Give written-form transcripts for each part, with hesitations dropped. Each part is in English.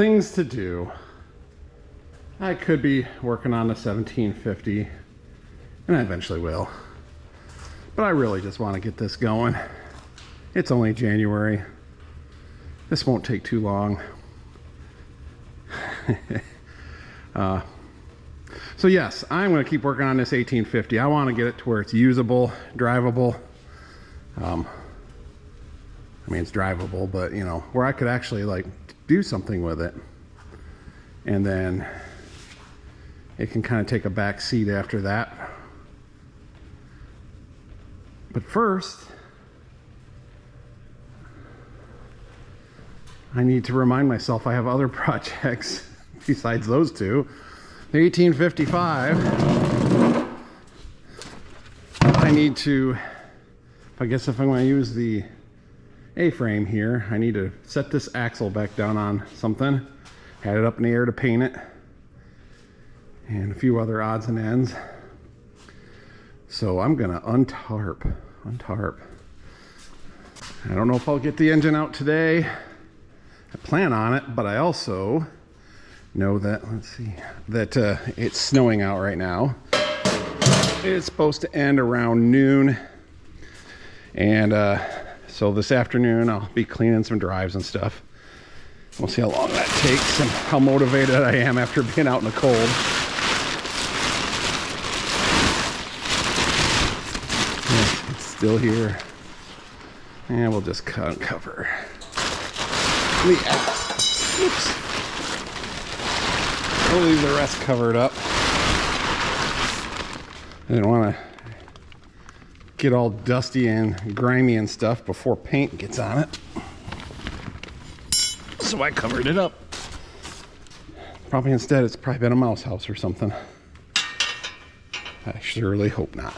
things to do. I could be working on the 1750, and I eventually will. But I really just want to get this going. It's only January. This won't take too long. So yes, I'm going to keep working on this 1850. I want to get it to where it's usable, drivable. I mean, it's drivable, but you know, where I could actually like do something with it. And then it can kind of take a back seat after that. But first, I need to remind myself I have other projects besides those two. The 1855, I need to, I guess if I'm going to use the A-frame here, I need to set this axle back down on something, had it up in the air to paint it, and a few other odds and ends. So I'm going to untarp. I don't know if I'll get the engine out today. I plan on it, but I also know that, let's see, that it's snowing out right now. It's supposed to end around noon. And so this afternoon I'll be cleaning some drives and stuff. We'll see how long that takes and how motivated I am after being out in the cold. Yeah, it's still here. And we'll just uncover the axe. Oops. We'll leave the rest covered up. I didn't want to get all dusty and grimy and stuff before paint gets on it. So I covered it up. Probably instead it's probably been a mouse house or something. I surely hope not.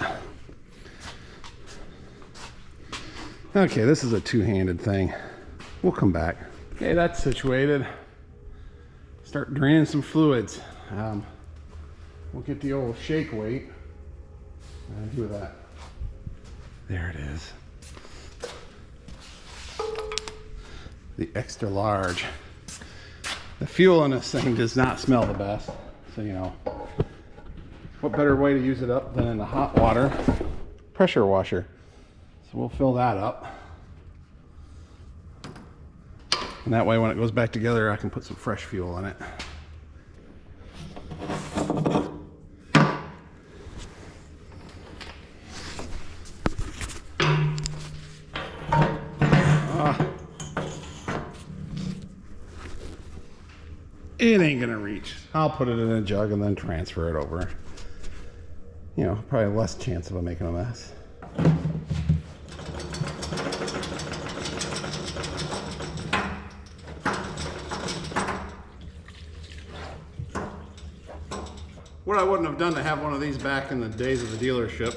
Okay, this is a two-handed thing. We'll come back. Okay, that's situated. Start draining some fluids. We'll get the old shake weight and do that. There it is. The extra large. The fuel in this thing does not smell the best. So, you know, what better way to use it up than in the hot water pressure washer. So we'll fill that up. And that way when it goes back together, I can put some fresh fuel in it. It ain't gonna reach. I'll put it in a jug and then transfer it over. You know, probably less chance of it making a mess. What I wouldn't have done to have one of these back in the days of the dealership.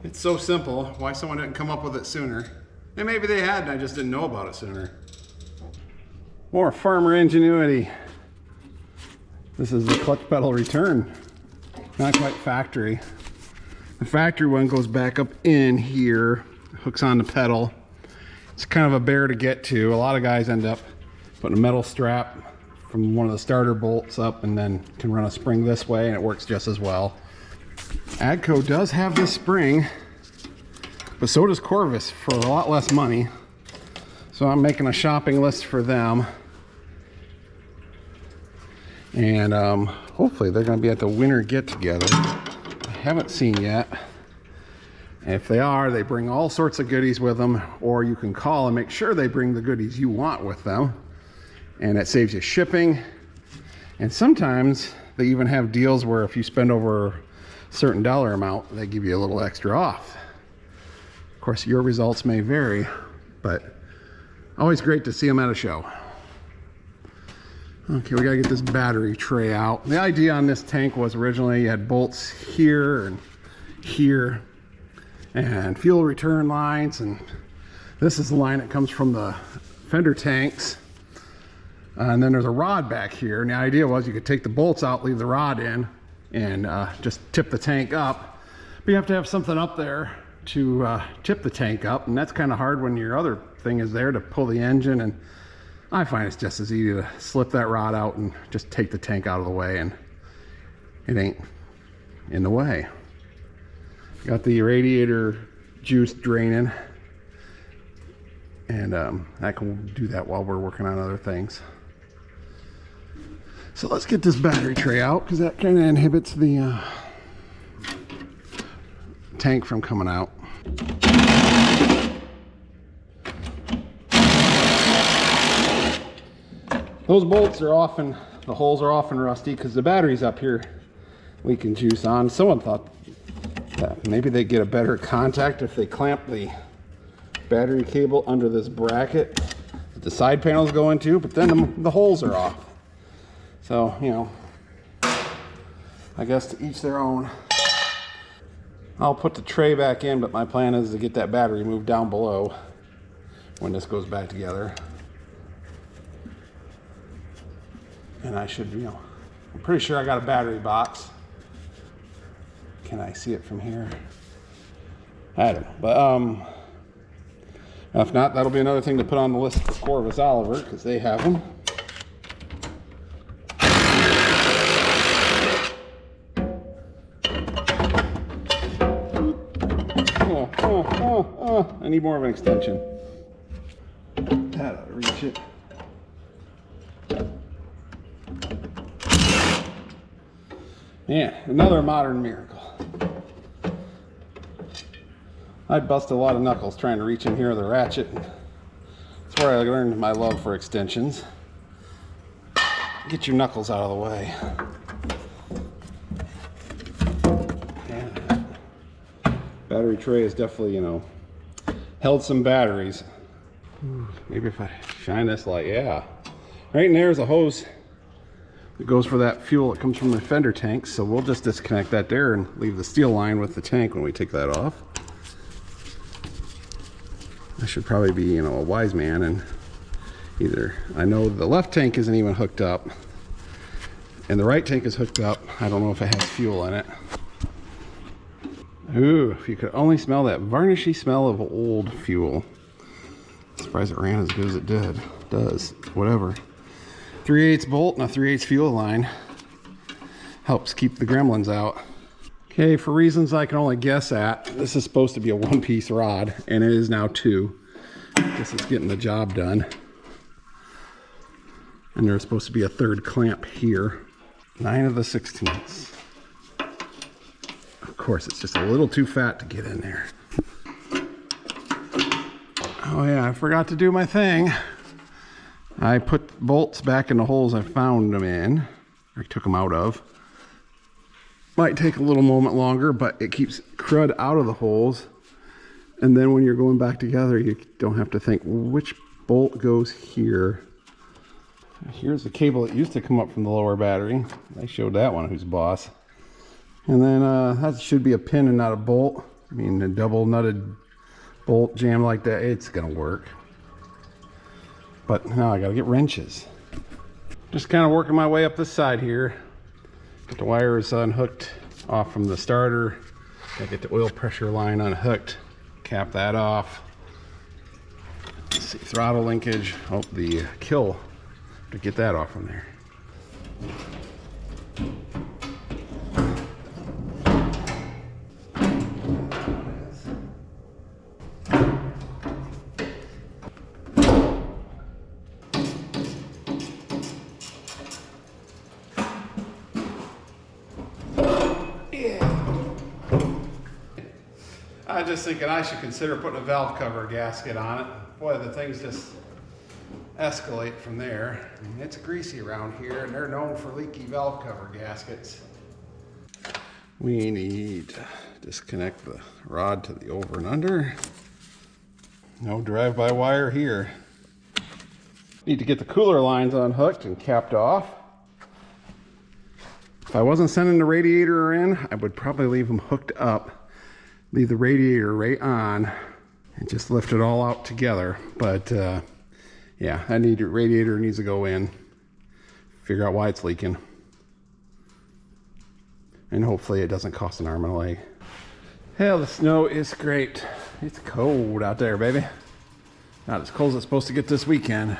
It's so simple. Why someone didn't come up with it sooner? And maybe they had and I just didn't know about it sooner. More farmer ingenuity. This is the clutch pedal return. Not quite factory. The factory one goes back up in here, hooks on the pedal. It's kind of a bear to get to. A lot of guys end up putting a metal strap from one of the starter bolts up and then can run a spring this way and it works just as well. AGCO does have this spring, but so does Corvus for a lot less money. So I'm making a shopping list for them. And hopefully they're going to be at the winter get-together. I haven't seen yet. And if they are, they bring all sorts of goodies with them, or you can call and make sure they bring the goodies you want with them. And it saves you shipping. And sometimes they even have deals where if you spend over a certain dollar amount, they give you a little extra off. Of course, your results may vary, but always great to see them at a show. Okay, we gotta get this battery tray out. The idea on this tank was originally you had bolts here and here and fuel return lines, and this is the line that comes from the fender tanks. And then there's a rod back here, and the idea was you could take the bolts out, leave the rod in, and just tip the tank up. But you have to have something up there to tip the tank up, and that's kind of hard when your other thing is there to pull the engine and I find it's just as easy to slip that rod out and just take the tank out of the way, and it ain't in the way. Got the radiator juice draining, and I can do that while we're working on other things. So let's get this battery tray out, because that kind of inhibits the tank from coming out. Those bolts are often, the holes are often rusty because the battery's up here leaking juice on. Someone thought that maybe they get a better contact if they clamp the battery cable under this bracket that the side panels go into, but then the holes are off. So, you know, I guess to each their own. I'll put the tray back in, but my plan is to get that battery moved down below when this goes back together. And I should, you know, I'm pretty sure I got a battery box. Can I see it from here? I don't know, but if not, that'll be another thing to put on the list for Corvus Oliver, because they have them. I need more of an extension. That ought to reach it. Yeah, another modern miracle. I bust a lot of knuckles trying to reach in here with a ratchet. That's where I learned my love for extensions. Get your knuckles out of the way. Yeah. Battery tray is definitely, you know, held some batteries. Ooh, maybe if I shine this light, yeah. Right in there is a hose. It goes for that fuel that comes from the fender tank, so we'll just disconnect that there and leave the steel line with the tank when we take that off. I should probably be, you know, a wise man and either, I know the left tank isn't even hooked up and the right tank is hooked up. I don't know if it has fuel in it. Ooh, if you could only smell that varnishy smell of old fuel. I'm surprised it ran as good as it did. It does, whatever. 3/8 bolt and a 3/8 fuel line helps keep the gremlins out. Okay, for reasons I can only guess at, this is supposed to be a one-piece rod, and it is now two. Guess it's getting the job done. And there's supposed to be a third clamp here. 9 16. Of course, it's just a little too fat to get in there. Oh yeah, I forgot to do my thing. I put bolts back in the holes I found them in. I took them out of. Might take a little moment longer, but it keeps crud out of the holes. And then when you're going back together, you don't have to think, which bolt goes here? Here's the cable that used to come up from the lower battery. I showed that one who's boss. And then that should be a pin and not a bolt. I mean, a double nutted bolt jam like that, it's gonna work. But now I gotta get wrenches. Just kind of working my way up this side here. Get the wires unhooked off from the starter. Gotta get the oil pressure line unhooked. Cap that off. Let's see, throttle linkage. Oh, the kill. To get that off from there. I'm just thinking I should consider putting a valve cover gasket on it. Boy, the things just escalate from there. I mean, it's greasy around here, and they're known for leaky valve cover gaskets. We need to disconnect the rod to the over and under. No drive-by wire here. Need to get the cooler lines unhooked and capped off. If I wasn't sending the radiator in, I would probably leave them hooked up. Leave the radiator right on and just lift it all out together. But yeah, that radiator needs to go in, figure out why it's leaking, and hopefully it doesn't cost an arm and a leg. Hell, the snow is great. It's cold out there, baby. Not as cold as it's supposed to get this weekend.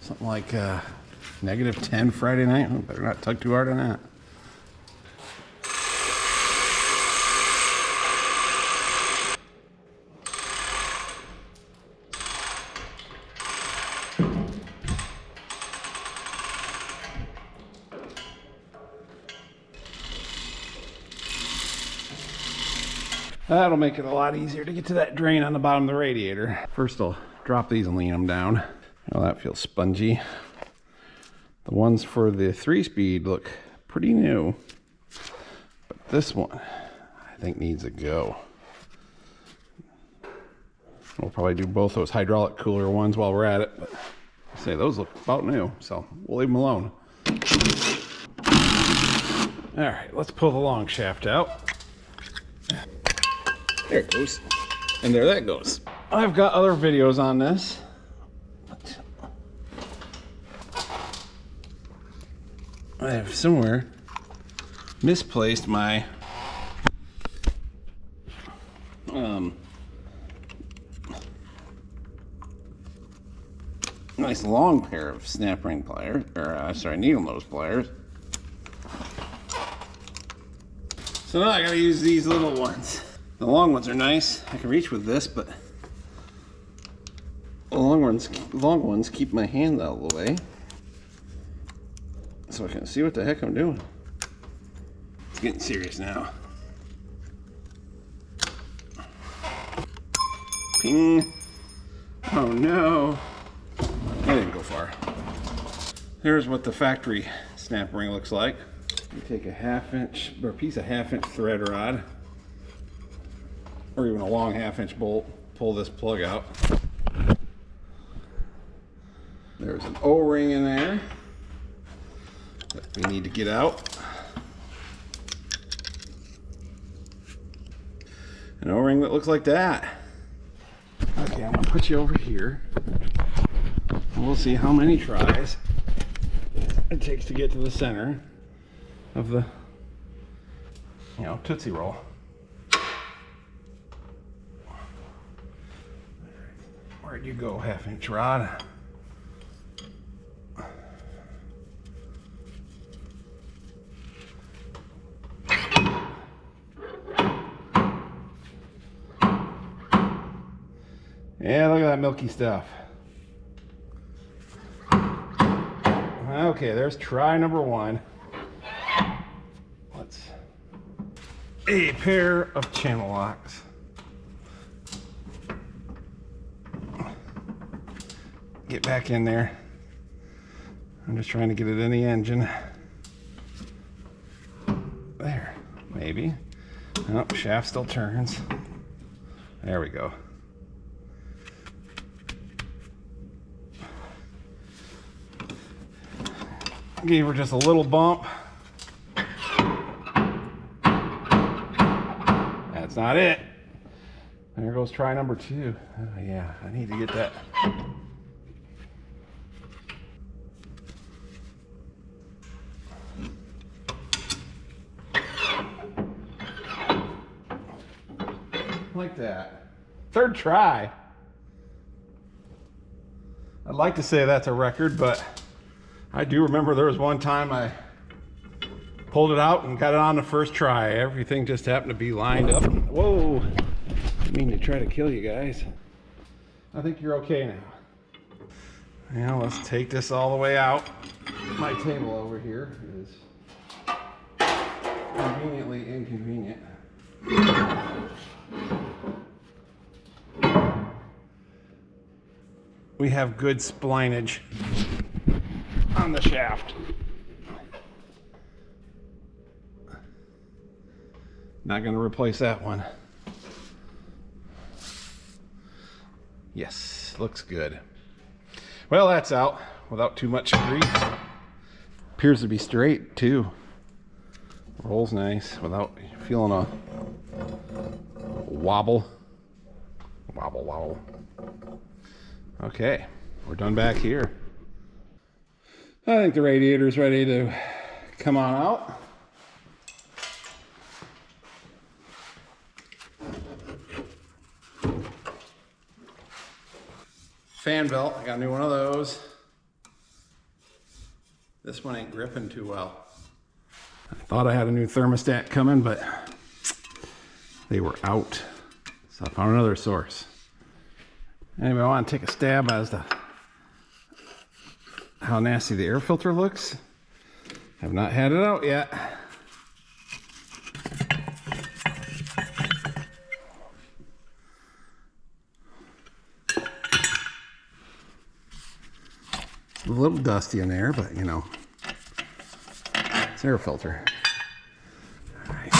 Something like -10 Friday night. Oh, better not tug too hard on that. That'll make it a lot easier to get to that drain on the bottom of the radiator. First I'll drop these and lean them down. Oh, that feels spongy. The ones for the 3-speed look pretty new, but this one I think needs a go. We'll probably do both those hydraulic cooler ones while we're at it, but I say those look about new, so we'll leave them alone. All right, let's pull the long shaft out. There it goes. And there that goes. I've got other videos on this. I have somewhere misplaced my nice long pair of snap ring pliers, or sorry, needle nose pliers. So now I gotta use these little ones. The long ones are nice. I can reach with this, but the long ones keep my hand out of the way, so I can see what the heck I'm doing. It's getting serious now. Ping. Oh no. I didn't go far. Here's what the factory snap ring looks like. You take a 1/2 inch or a piece of 1/2 inch thread rod, or even a long 1/2 inch bolt, pull this plug out. There's an O-ring in there that we need to get out. An O-ring that looks like that. Okay, I'm gonna put you over here. And we'll see how many tries it takes to get to the center of the, Tootsie Roll. Where'd you go, 1/2 inch rod? Yeah, look at that milky stuff. Okay, there's try number 1. Let's a pair of channel locks. Get back in there. I'm just trying to get it in the engine. There, maybe. Oh, shaft still turns. There we go. Gave her just a little bump. That's not it. There goes try number 2. Oh yeah, I need to get that. Like that. 3rd try. I'd like to say that's a record, but I do remember there was one time I pulled it out and got it on the 1st try. Everything just happened to be lined up. Whoa! I mean to try to kill you guys. I think you're okay now. Now let's take this all the way out. My table over here is conveniently inconvenient. We have good splinage on the shaft. Not going to replace that one. Yes, looks good. Well, that's out without too much grease. Appears to be straight too. Rolls nice without feeling a wobble. Wobble, wobble. Okay, we're done back here. I think the radiator's ready to come on out. Fan belt, I got a new one of those. This one ain't gripping too well. I thought I had a new thermostat coming, but they were out. So I found another source. Anybody want to take a stab as to how nasty the air filter looks? Have not had it out yet. It's a little dusty in there, but you know, it's air filter. All right.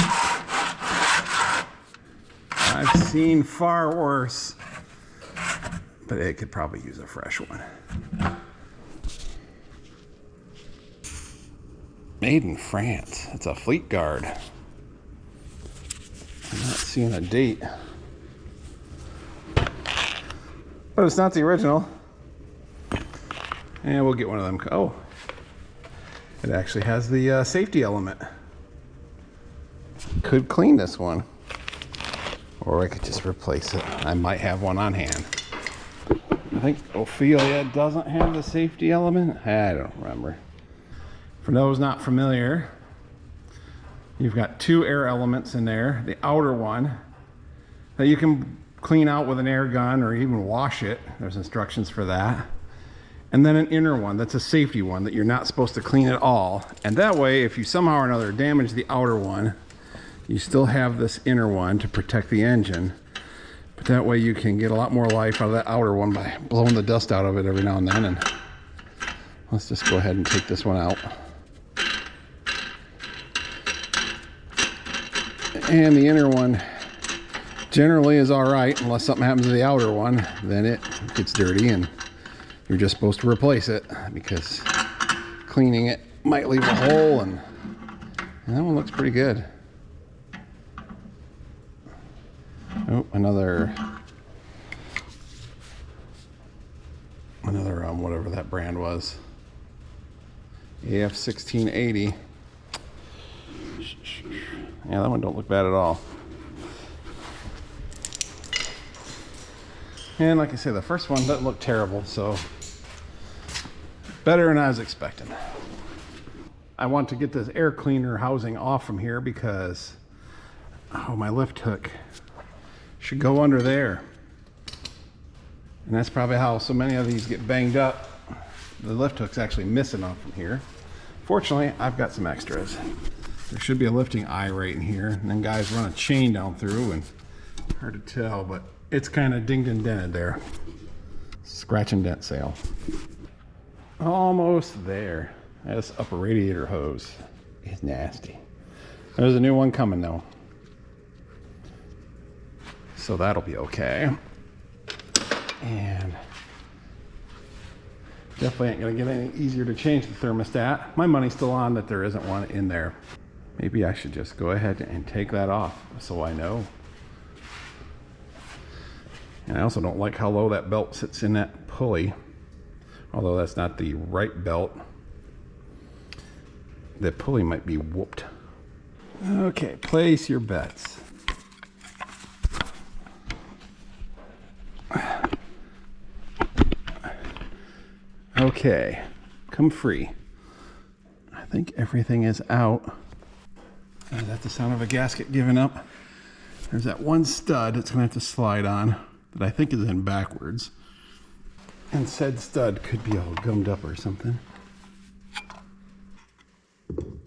I've seen far worse, but it could probably use a fresh one. Made in France. It's a Fleet Guard. I'm not seeing a date. But it's not the original. And we'll get one of them. Oh, it actually has the safety element. Could clean this one. Or I could just replace it. I might have one on hand. I think Ophelia doesn't have the safety element. I don't remember. For those not familiar, you've got two air elements in there. The outer one that you can clean out with an air gun or even wash it. There's instructions for that. And then an inner one that's a safety one that you're not supposed to clean at all. And that way, if you somehow or another damage the outer one, you still have this inner one to protect the engine. But that way you can get a lot more life out of that outer one by blowing the dust out of it every now and then. And let's just go ahead and take this one out. And the inner one generally is all right, unless something happens to the outer one, then it gets dirty and you're just supposed to replace it because cleaning it might leave a hole, and that one looks pretty good. Oh, another whatever that brand was. AF 1680. Yeah, that one don't look bad at all. And like I say, the first one doesn't look terrible, so better than I was expecting. I want to get this air cleaner housing off from here because, oh, my lift hook should go under there. And that's probably how so many of these get banged up. The lift hook's actually missing off from here. Fortunately, I've got some extras. There should be a lifting eye right in here, and then guys run a chain down through, and hard to tell, but it's kind of dinged and dented there. Scratch and dent sale. Almost there. This upper radiator hose is nasty. There's a new one coming though, so that'll be okay. And definitely ain't gonna get any easier to change the thermostat. My money's still on that there isn't one in there. Maybe I should just go ahead and take that off so I know. And I also don't like how low that belt sits in that pulley, although that's not the right belt. The pulley might be whooped. Okay, place your bets. Okay, come free. I think everything is out. Is that the sound of a gasket giving up? There's that one stud it's gonna have to slide on that I think is in backwards. And said stud could be all gummed up or something.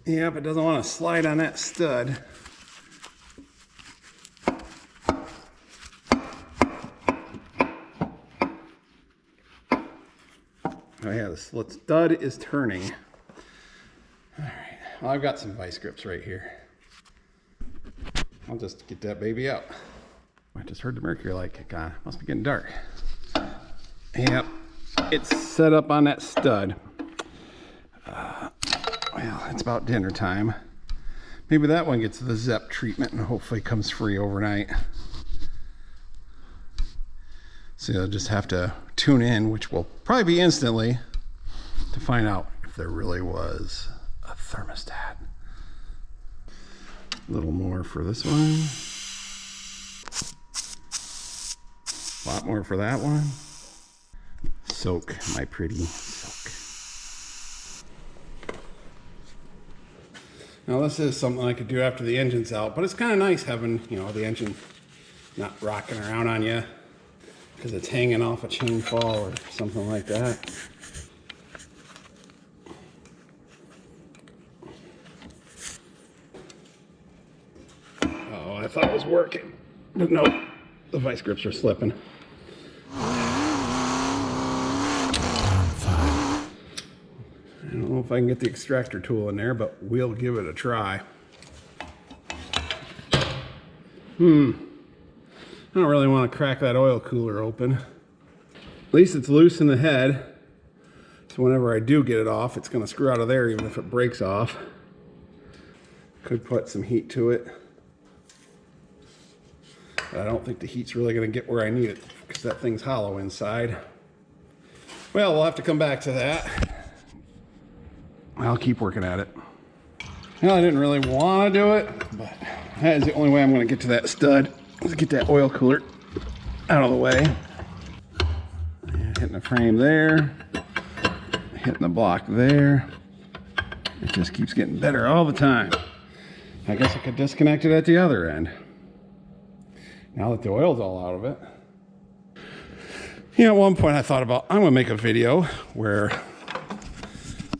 Yep, it doesn't want to slide on that stud. Oh yeah, the stud is turning. All right, well, I've got some vice grips right here. I'll just get that baby out. I just heard the mercury light kick on. Must be getting dark. Yep, it's set up on that stud. Well, it's about dinner time. Maybe that one gets the ZEP treatment and hopefully comes free overnight. So you'll just have to tune in, which will probably be instantly, to find out if there really was a thermostat. A little more for this one. A lot more for that one. Soak, my pretty soak. Now this is something I could do after the engine's out, but it's kind of nice having, you know, the engine not rocking around on you because it's hanging off a chain fall or something like that. Oh, I thought it was working, but no, the vice grips are slipping. I don't know if I can get the extractor tool in there, but we'll give it a try. I don't really want to crack that oil cooler open. At least it's loose in the head, so whenever I do get it off, it's going to screw out of there even if it breaks off. Could put some heat to it, but I don't think the heat's really going to get where I need it because that thing's hollow inside. Well, we'll have to come back to that. I'll keep working at it. Well, I didn't really want to do it, but that is the only way I'm going to get to that stud. Let's get that oil cooler out of the way. And hitting the frame there, hitting the block there. It just keeps getting better all the time. I guess I could disconnect it at the other end. Now that the oil's all out of it. You know, at one point I thought about, I'm going to make a video where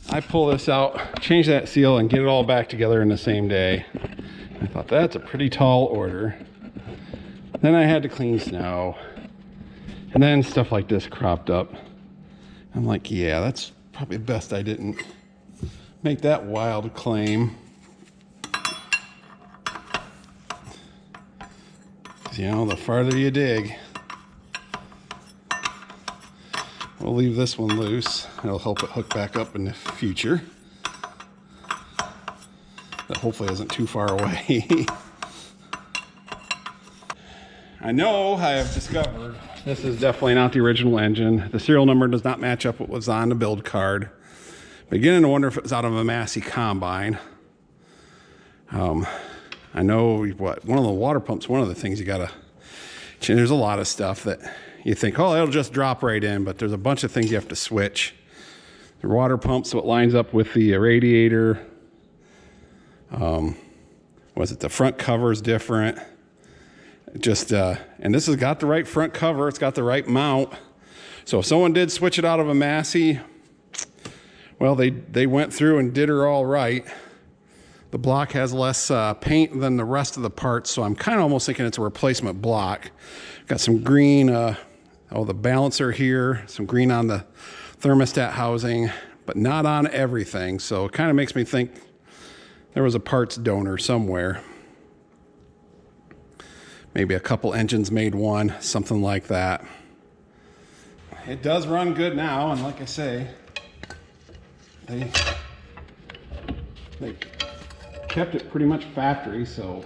I pull this out, change that seal, and get it all back together in the same day. I thought that's a pretty tall order. Then I had to clean snow. And then stuff like this cropped up. I'm like, yeah, that's probably best I didn't make that wild claim. 'Cause, you know, the farther you dig, we'll leave this one loose. It'll help it hook back up in the future. That hopefully isn't too far away. I know I have discovered this is definitely not the original engine. The serial number does not match up with what was on the build card. Beginning to wonder if it was out of a Massey combine. I know what one of the water pumps, one of the things you gotta change. There's a lot of stuff that you think, oh, it'll just drop right in, but there's a bunch of things you have to switch. The water pump, so it lines up with the radiator. Was it the front cover is different? Just, and this has got the right front cover. It's got the right mount. So if someone did switch it out of a Massey, well, they went through and did her all right. The block has less paint than the rest of the parts, so I'm kind of almost thinking it's a replacement block. Got some green, the balancer here, some green on the thermostat housing, but not on everything. So it kind of makes me think there was a parts donor somewhere. Maybe a couple engines made one, something like that. It does run good now, and like I say, they kept it pretty much factory, so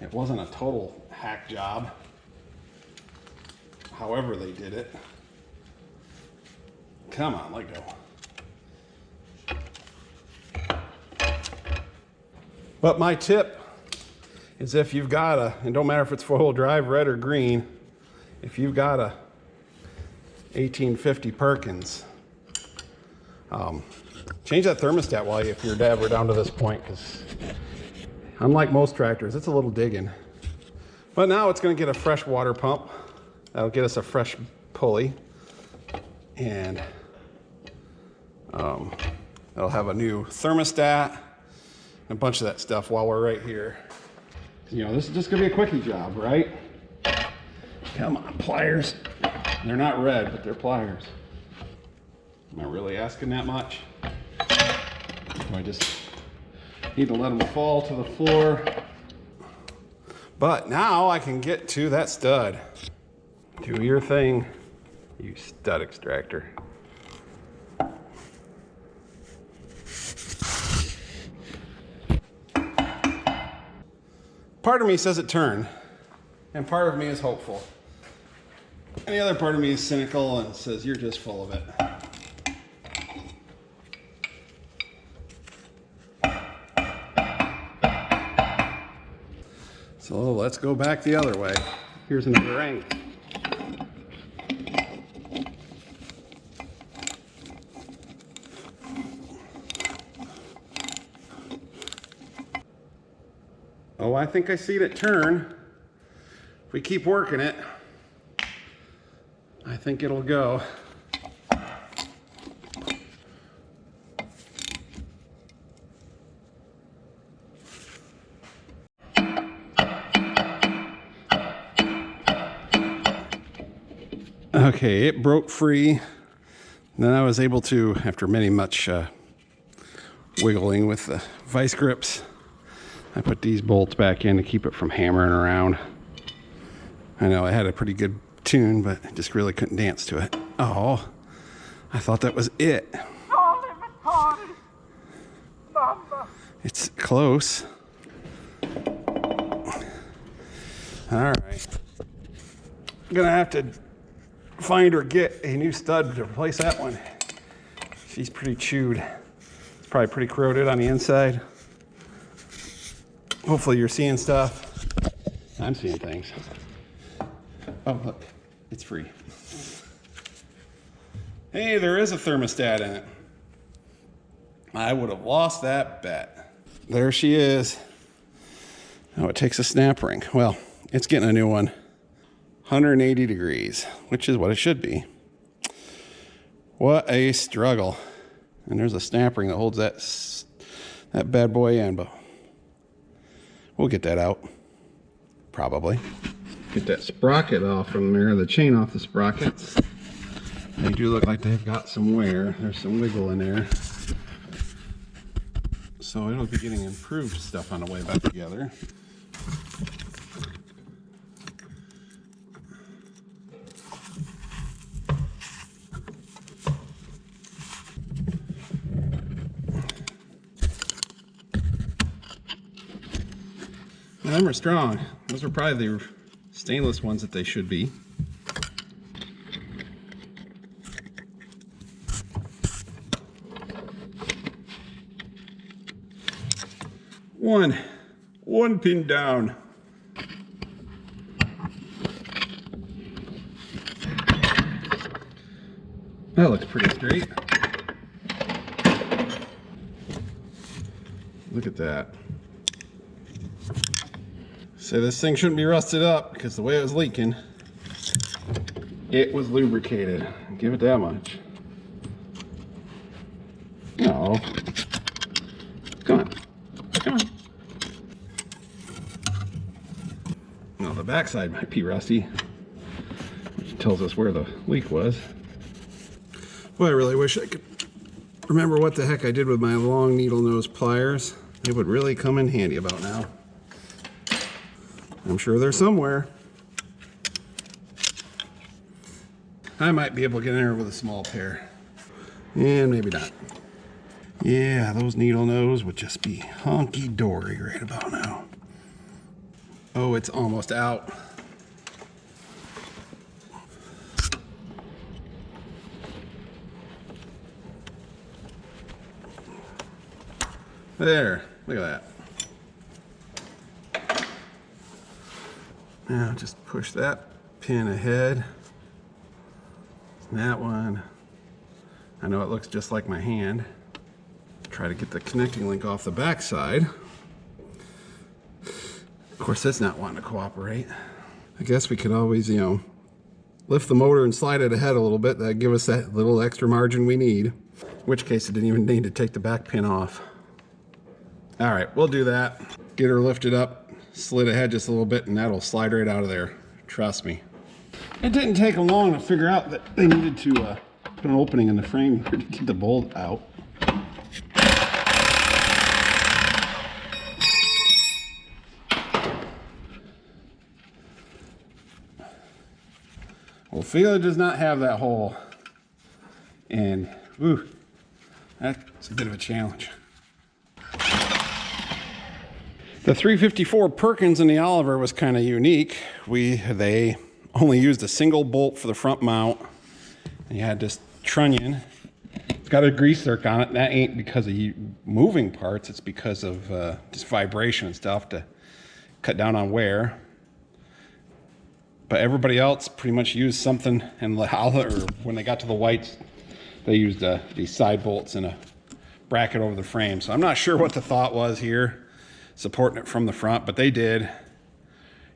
it wasn't a total hack job. However they did it. Come on, let go. But my tip is if you've got a, and don't matter if it's four-wheel drive, red or green, if you've got a 1850 Perkins, change that thermostat while if your dad were down to this point, because unlike most tractors, it's a little digging. But now it's going to get a fresh water pump. That'll get us a fresh pulley, and it'll have a new thermostat and a bunch of that stuff while we're right here. You know, this is just going to be a quickie job, right? Come on, pliers. They're not red, but they're pliers. Am I really asking that much? Do I just need to let them fall to the floor? But now I can get to that stud. Do your thing, you stud extractor. Part of me says it turned, and part of me is hopeful. And the other part of me is cynical and says you're just full of it. So let's go back the other way. Here's another angle. Oh, I think I see it turn. If we keep working it, I think it'll go. Okay, it broke free. Then I was able to, after much wiggling with the vice grips, I put these bolts back in to keep it from hammering around. I know I had a pretty good tune, but I just really couldn't dance to it. Oh, I thought that was it. It's close. All right. I'm gonna have to find or get a new stud to replace that one. She's pretty chewed. It's probably pretty corroded on the inside. Hopefully you're seeing stuff. I'm seeing things. Oh, look, it's free. Hey, there is a thermostat in it. I would have lost that bet. There she is. Oh, it takes a snap ring. Well, it's getting a new one. 180 degrees, which is what it should be. What a struggle. And there's a snap ring that holds that bad boy in, but we'll get that out. Probably. Get that sprocket off from there, the chain off the sprockets. They do look like they've got some wear. There's some wiggle in there. So it'll be getting improved stuff on the way back together. Them are strong. Those are probably the stainless ones that they should be. One pin down. That looks pretty straight. Look at that. So this thing shouldn't be rusted up because the way it was leaking, it was lubricated. Give it that much. No. Come on. Come on. Now the backside might be rusty, which tells us where the leak was. Boy, I really wish I could remember what the heck I did with my long needle nose pliers. It would really come in handy about now. I'm sure they're somewhere. I might be able to get in there with a small pair. And maybe not. Yeah, those needle nose would just be honky-dory right about now. Oh, it's almost out. There, look at that. Now just push that pin ahead. That one. I know it looks just like my hand. Try to get the connecting link off the back side. Of course, that's not wanting to cooperate. I guess we could always, lift the motor and slide it ahead a little bit. That'd give us that little extra margin we need. In which case, it didn't even need to take the back pin off. All right, we'll do that. Get her lifted up, slid ahead just a little bit, and that'll slide right out of there. Trust me. It didn't take them long to figure out that they needed to put an opening in the frame here to get the bolt out. Well, Fila does not have that hole, and whew, that's a bit of a challenge. The 354 Perkins in the Oliver was kind of unique. They only used a single bolt for the front mount, and you had this trunnion. It's got a grease zerk on it. That ain't because of moving parts. It's because of just vibration and stuff to cut down on wear. But everybody else pretty much used something in the Oliver, or when they got to the whites, they used these side bolts and a bracket over the frame. So I'm not sure what the thought was here. supporting it from the front, but they did.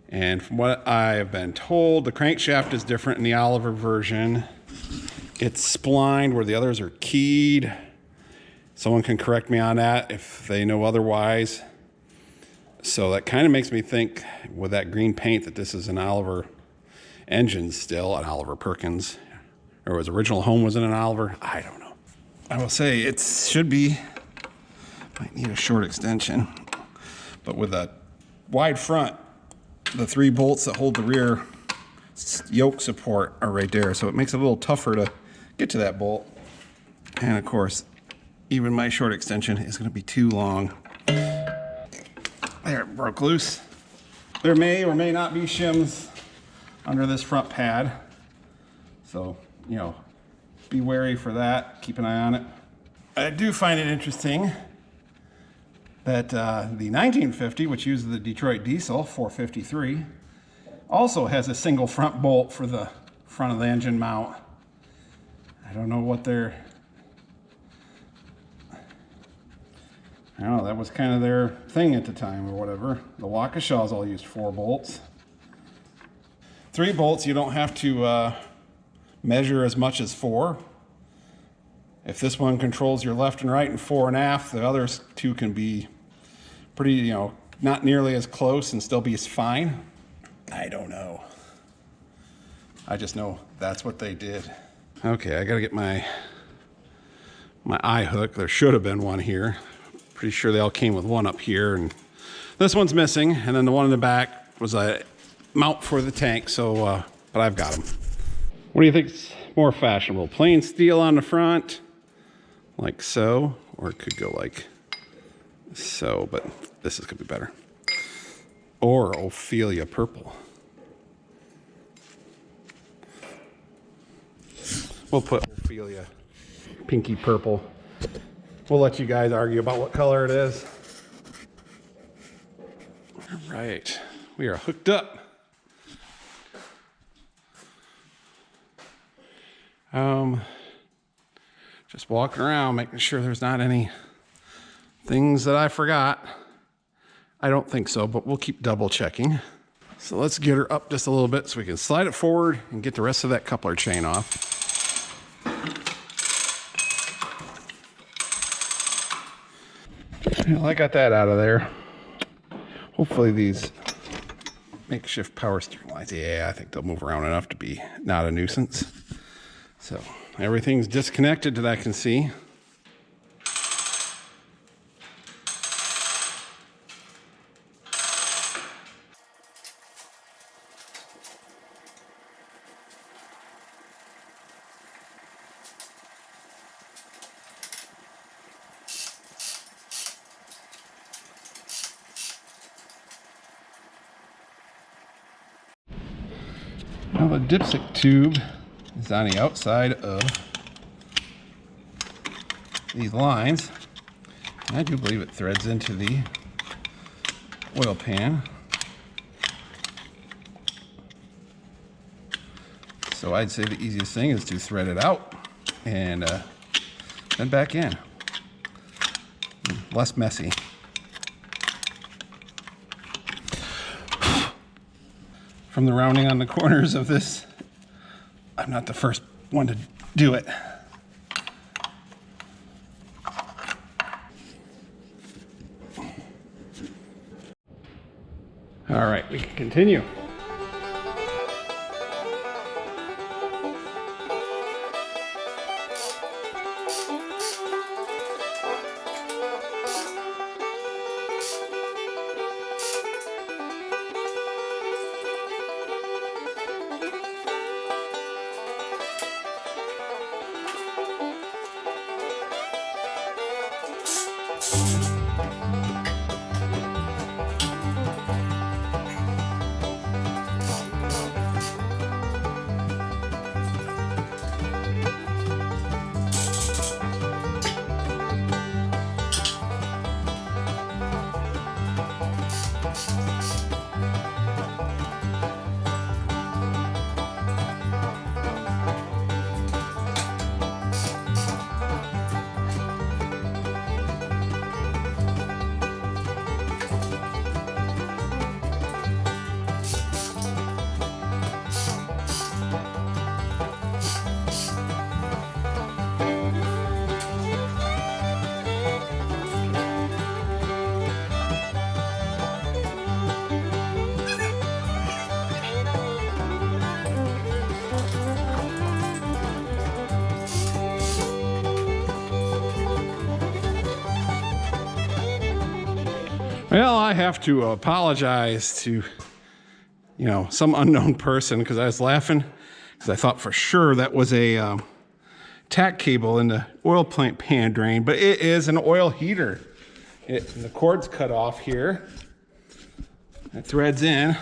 And from what I have been told, the crankshaft is different in the Oliver version. It's splined where the others are keyed. Someone can correct me on that if they know otherwise. So that kind of makes me think with that green paint that this is an Oliver engine still, an Oliver Perkins, or his original home was in an Oliver. I don't know. I will say it should be, might need a short extension, but with a wide front, the 3 bolts that hold the rear yoke support are right there. So it makes it a little tougher to get to that bolt. And of course, even my short extension is going to be too long. There, it broke loose. There may or may not be shims under this front pad. So, you know, be wary for that. Keep an eye on it. I do find it interesting that the 1950, which uses the Detroit diesel 453, also has a single front bolt for the front of the engine mount. I don't know what they're... I don't know, that was kind of their thing at the time or whatever. The Waukesha's all used 4 bolts. 3 bolts, you don't have to measure as much as 4. If this one controls your left and right and 4 and aft, the other 2 can be pretty, you know, not nearly as close and still be fine. I don't know. I just know that's what they did. Okay, I gotta get my eye hook. There should have been one here. Pretty sure they all came with one up here, and this one's missing, and then the one in the back was a mount for the tank, so but I've got them. What do you think's more fashionable? Plain steel on the front, like so, or it could go like so, but this is gonna be better. Or Ophelia purple. We'll put Ophelia pinky purple. We'll let you guys argue about what color it is. All right, we are hooked up. Just walking around, making sure there's not any things that I forgot. I don't think so, but we'll keep double checking. So let's get her up just a little bit so we can slide it forward and get the rest of that coupler chain off. Well, I got that out of there. Hopefully these makeshift power steering lights, yeah, I think they'll move around enough to be not a nuisance. So everything's disconnected that I can see. Now the dipstick tube is on the outside of these lines. And I do believe it threads into the oil pan. So I'd say the easiest thing is to thread it out and then back in. Less messy. From the rounding on the corners of this, I'm not the first one to do it. All right, we can continue. Well, I have to apologize to, some unknown person because I was laughing because I thought for sure that was a tack cable in the oil plant pan drain, but it is an oil heater. The cord's cut off here. It threads in.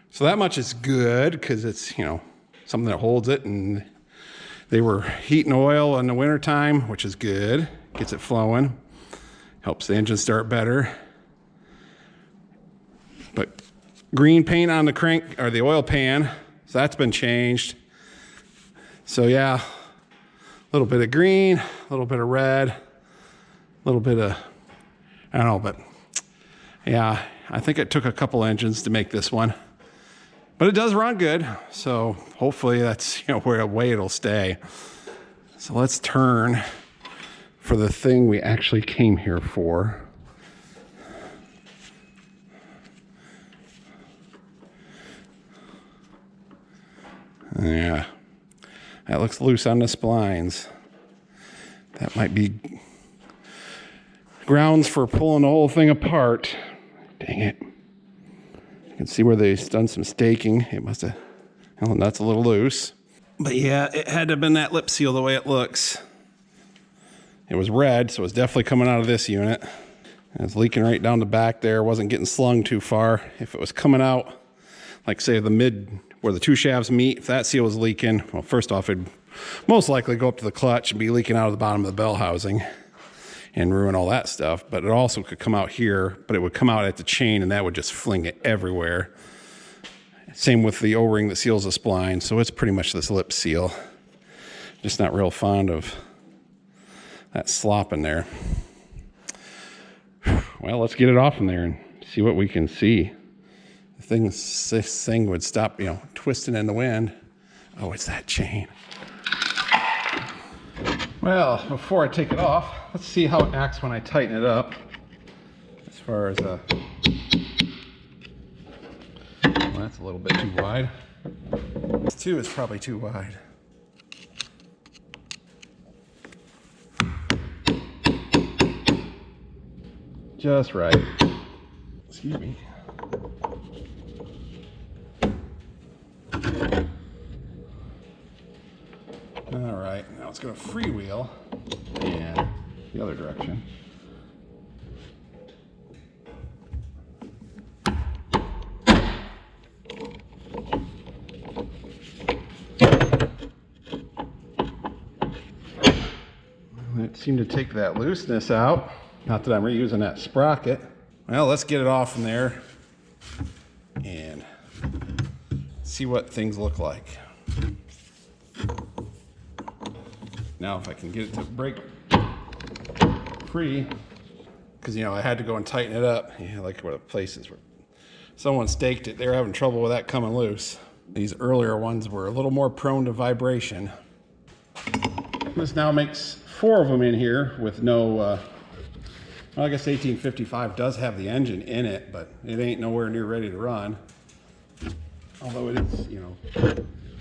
So that much is good because it's, something that holds it, and they were heating oil in the wintertime, which is good. Gets it flowing. Helps the engine start better. But green paint on the crank or the oil pan, so that's been changed. So yeah, a little bit of green, a little bit of red, a little bit of, I don't know, but yeah, I think it took a couple engines to make this one. But it does run good, so hopefully that's where way it'll stay. So let's turn for the thing we actually came here for. Yeah, that looks loose on the splines. That might be grounds for pulling the whole thing apart. Dang it. You can see where they've done some staking. It must have, well, that's a little loose. But yeah, it had to have been that lip seal the way it looks. It was red, so it's definitely coming out of this unit. And it's leaking right down the back there. Wasn't getting slung too far. If it was coming out, like say the mid, where the two shafts meet, if that seal was leaking, well, first off, it'd most likely go up to the clutch and be leaking out of the bottom of the bell housing and ruin all that stuff. But it also could come out here, but it would come out at the chain and that would just fling it everywhere. Same with the O-ring that seals the spline. So it's pretty much this lip seal. Just not real fond of that slop in there. Well, let's get it off in there and see what we can see. This thing would stop, twisting in the wind. Oh, it's that chain. Well, before I take it off, let's see how it acts when I tighten it up. As far as, well, that's a little bit too wide. This too is probably too wide. Just right. Excuse me. All right, now it's going to freewheel and the other direction. It seemed to take that looseness out. Not that I'm reusing that sprocket. Well, let's get it off in there and see what things look like. Now, if I can get it to break free, because I had to go and tighten it up. Yeah, like where the places where someone staked it, they were having trouble with that coming loose. These earlier ones were a little more prone to vibration. This now makes 4 of them in here with no, well, I guess 1855 does have the engine in it, but it ain't nowhere near ready to run. Although it is,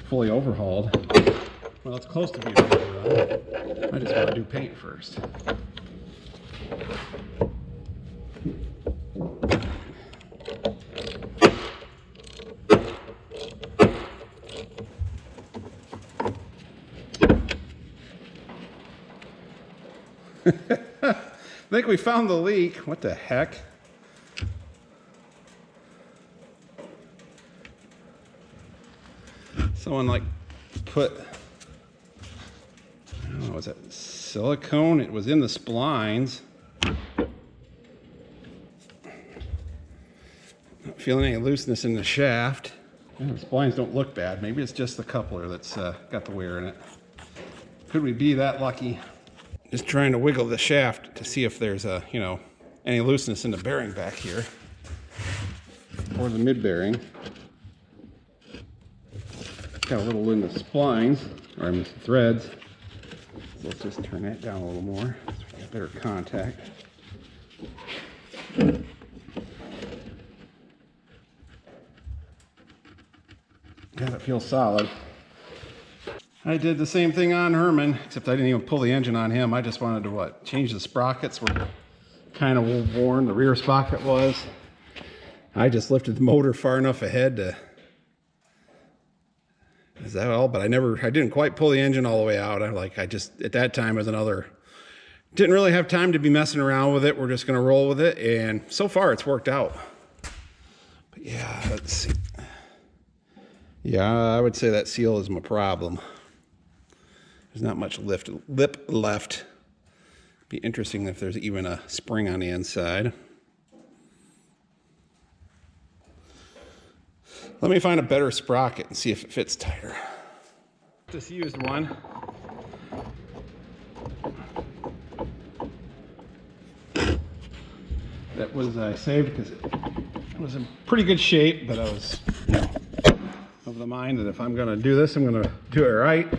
fully overhauled. Well, it's close to being ready to run. I just want to do paint first. I think we found the leak. What the heck? Someone put, I don't know, was that silicone? It was in the splines. Not feeling any looseness in the shaft. The splines don't look bad. Maybe it's just the coupler that's got the wear in it. Could we be that lucky? Just trying to wiggle the shaft to see if there's any looseness in the bearing back here. Or the mid bearing. Got a little in the splines, or I mean the threads. So let's just turn that down a little more so we get better contact. God, it feels solid. I did the same thing on Herman, except I didn't even pull the engine on him. I just wanted to change the sprockets where kind of worn, the rear sprocket was. I just lifted the motor far enough ahead to, is that all? But I didn't quite pull the engine all the way out. At that time as didn't really have time to be messing around with it. We're just gonna roll with it. And so far it's worked out. But yeah, let's see. Yeah, I would say that seal is my problem. There's not much lip left. Be interesting if there's even a spring on the inside. Let me find a better sprocket and see if it fits tighter. Just used one. That was I saved because it was in pretty good shape, but I was of the mind that if I'm going to do this, I'm going to do it right.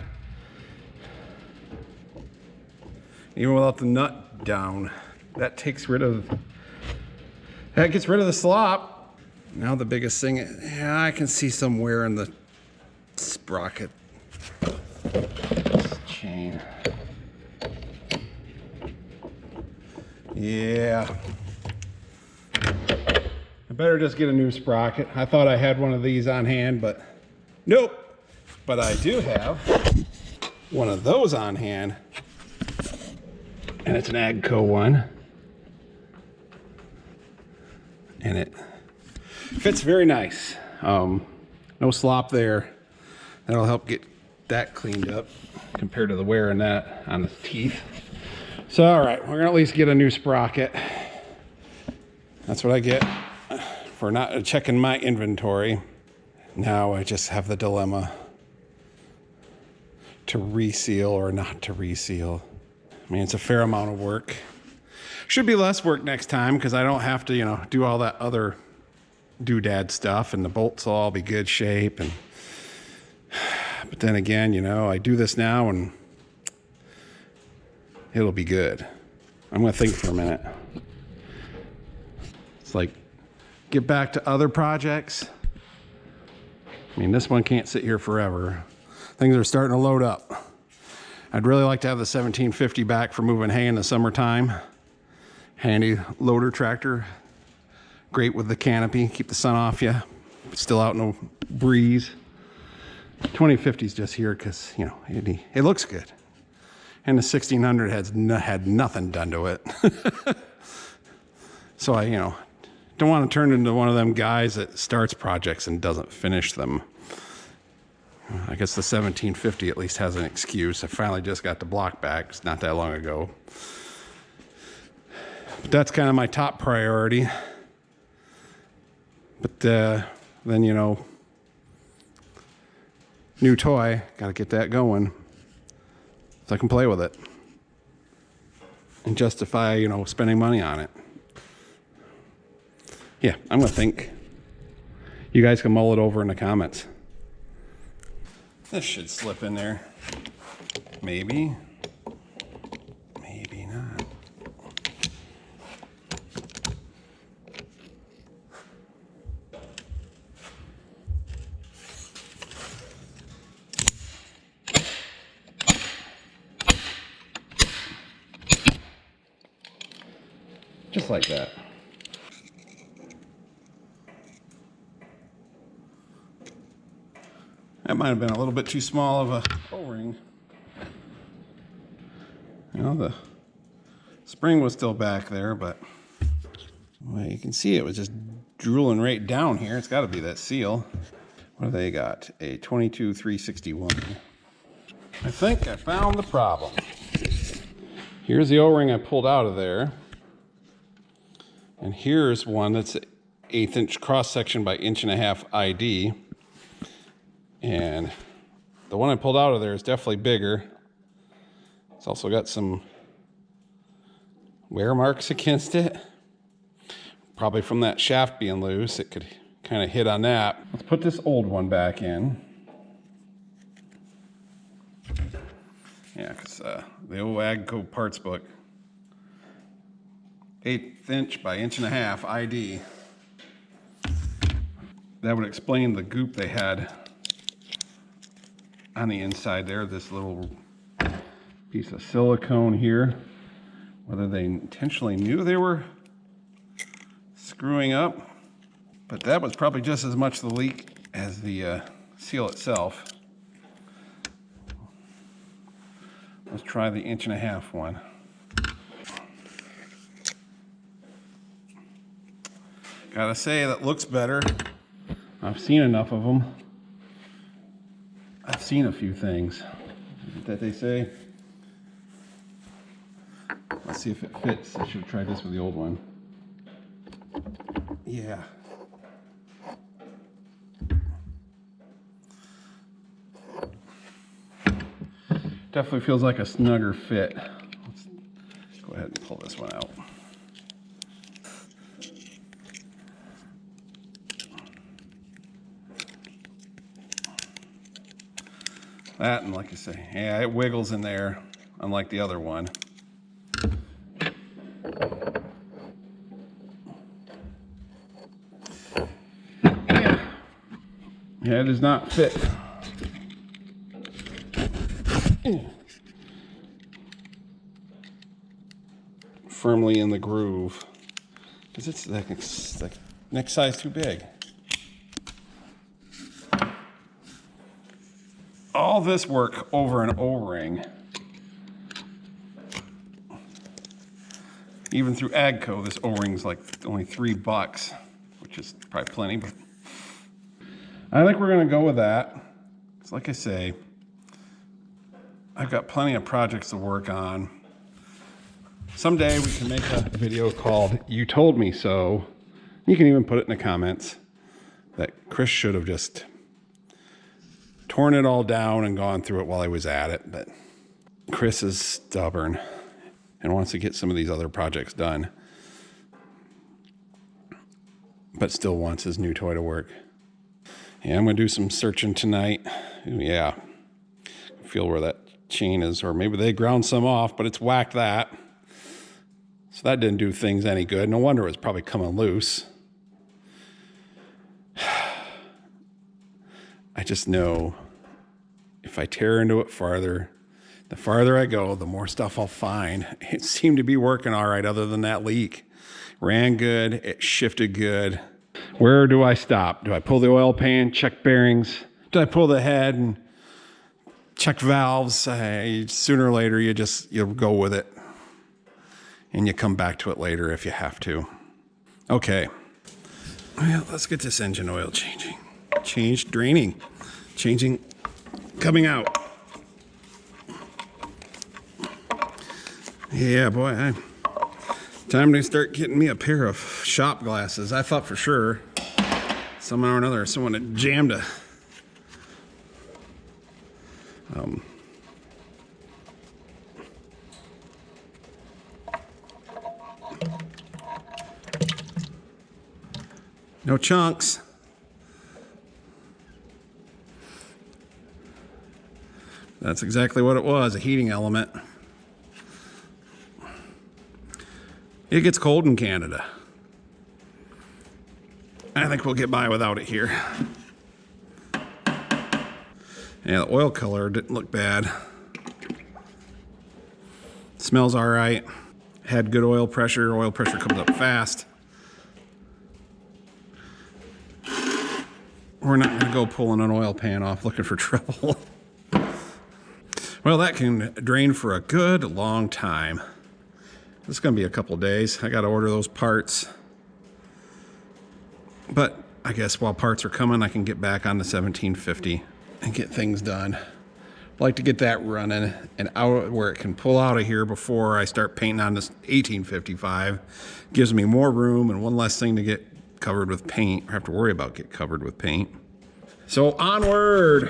Even without the nut down, that gets rid of the slop. Now the biggest thing, yeah, I can see some wear in the sprocket chain. Yeah. I better just get a new sprocket. I thought I had one of these on hand, but nope. But I do have one of those on hand. And it's an Agco one. And it fits very nice. No slop there. That'll help get that cleaned up compared to the wear in that on the teeth. So, all right, we're gonna at least get a new sprocket. That's what I get for not checking my inventory. Now I just have the dilemma to reseal or not to reseal. I mean, it's a fair amount of work. Should be less work next time because I don't have to, do all that other doodad stuff, and the bolts will all be good shape. But then again, I do this now and it'll be good. I'm gonna think for a minute. It's like, get back to other projects. I mean, this one can't sit here forever. Things are starting to load up. I'd really like to have the 1750 back for moving hay in the summertime. Handy loader tractor. Great with the canopy, keep the sun off you. Still out in the breeze. 2050 is just here because, it looks good. And the 1600 had nothing done to it. So I, don't want to turn into one of them guys that starts projects and doesn't finish them. I guess the 1750 at least has an excuse. I finally just got the block back. It's not that long ago. But that's kind of my top priority. But then, new toy, got to get that going so I can play with it and justify, spending money on it. Yeah, I'm going to think. You guys can mull it over in the comments. This should slip in there. Maybe. Maybe not. Just like that. That might have been a little bit too small of a O-ring. The spring was still back there, but well, you can see it was just drooling right down here. It's got to be that seal. What have they got? A 22-361. I think I found the problem. Here's the O-ring I pulled out of there. And here's one that's 1/8 inch cross section by 1.5 inch ID. And the one I pulled out of there is definitely bigger. It's also got some wear marks against it. Probably from that shaft being loose. It could kind of hit on that. Let's put this old one back in. Yeah, because the old Agco parts book. 1/8 inch by 1.5 inch ID. That would explain the goop they had on the inside there. This little piece of silicone here Whether they intentionally knew they were screwing up, but that was probably just as much the leak as the seal itself. Let's try the 1.5-inch one. Gotta say, that looks better. I've seen enough of them. I've seen a few things that they say. Let's see if it fits. I should have tried this with the old one. Yeah. Definitely feels like a snugger fit. Let's go ahead and pull this one out. That, and like I say, yeah, it wiggles in there, unlike the other one. Yeah, it does not fit. Firmly in the groove, because it's like next size too big. All this work over an O-ring, even through Agco, this O-ring's like only $3, which is probably plenty, but I think we're gonna go with that. It's like I say, I've got plenty of projects to work on. Someday we can make a video called "You Told Me So." You can even put it in the comments that Chris should have just torn it all down and gone through it while I was at it. But Chris is stubborn and wants to get some of these other projects done, but still wants his new toy to work. Yeah, I'm gonna do some searching tonight. Yeah, feel where that chain is, or maybe they ground some off, but it's whacked that. So that didn't do things any good. No wonder it was probably coming loose. I just know if I tear into it farther, the farther I go, the more stuff I'll find. It seemed to be working all right other than that leak. Ran good, it shifted good. Where do I stop? Do I pull the oil pan, check bearings? Do I pull the head and check valves? Sooner or later, you'll go with it. And you come back to it later if you have to. Okay. Well, let's get this engine oil changing. Changed, draining, changing, coming out. Yeah, boy, time to start getting me a pair of shop glasses. I thought for sure somehow or another someone had jammed a no chunks. That's exactly what it was, a heating element. It gets cold in Canada. I think we'll get by without it here. Yeah, the oil color didn't look bad. Smells all right. Had good oil pressure. Oil pressure comes up fast. We're not gonna go pulling an oil pan off looking for trouble. Well, that can drain for a good long time. This is gonna be a couple days. I gotta order those parts. But I guess while parts are coming, I can get back on the 1750 and get things done. I'd like to get that running and out where it can pull out of here before I start painting on this 1855. Gives me more room and one less thing to get covered with paint, or have to worry about get covered with paint. So onward.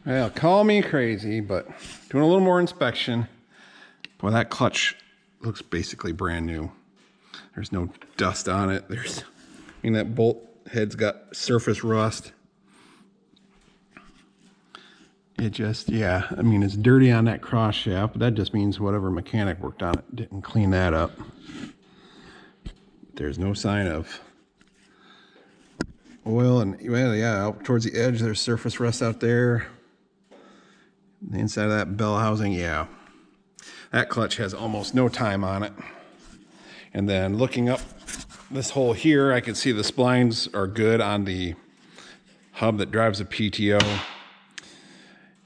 Well, call me crazy, but doing a little more inspection. Boy, that clutch looks basically brand new. There's no dust on it. That bolt head's got surface rust. It just, yeah, I mean, it's dirty on that cross shaft, but that just means whatever mechanic worked on it didn't clean that up. There's no sign of oil, and well, yeah, out towards the edge, there's surface rust out there. The inside of that bell housing, yeah. That clutch has almost no time on it. And then looking up this hole here, I can see the splines are good on the hub that drives a PTO.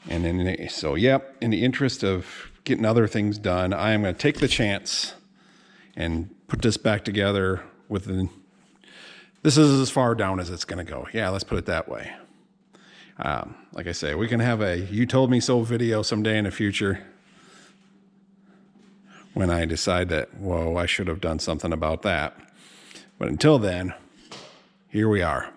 And then, so yep, in the interest of getting other things done, I am going to take the chance and put this back together with the, this is as far down as it's going to go. Yeah, let's put it that way. Like I say, we can have a "you told me so" video someday in the future when I decide that, whoa, I should have done something about that. But until then, here we are.